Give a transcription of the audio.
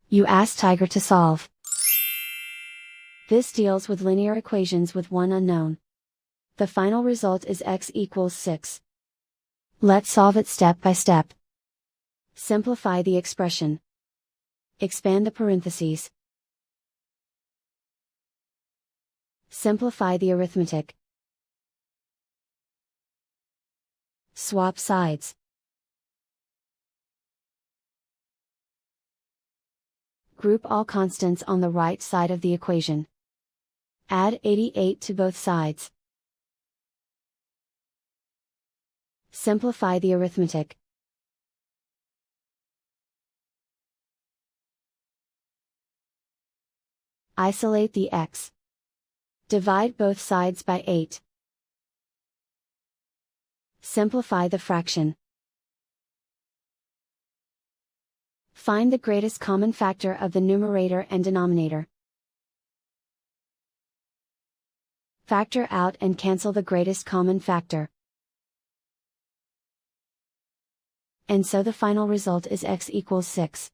You ask Tiger to solve. This deals with linear equations with one unknown. The final result is x equals 6. Let's solve it step by step. Simplify the expression. Expand the parentheses. Simplify the arithmetic. Swap sides. Group all constants on the right side of the equation. Add 88 to both sides. Simplify the arithmetic. Isolate the x. Divide both sides by 8. Simplify the fraction. Find the greatest common factor of the numerator and denominator. Factor out and cancel the greatest common factor. And so the final result is x equals 6.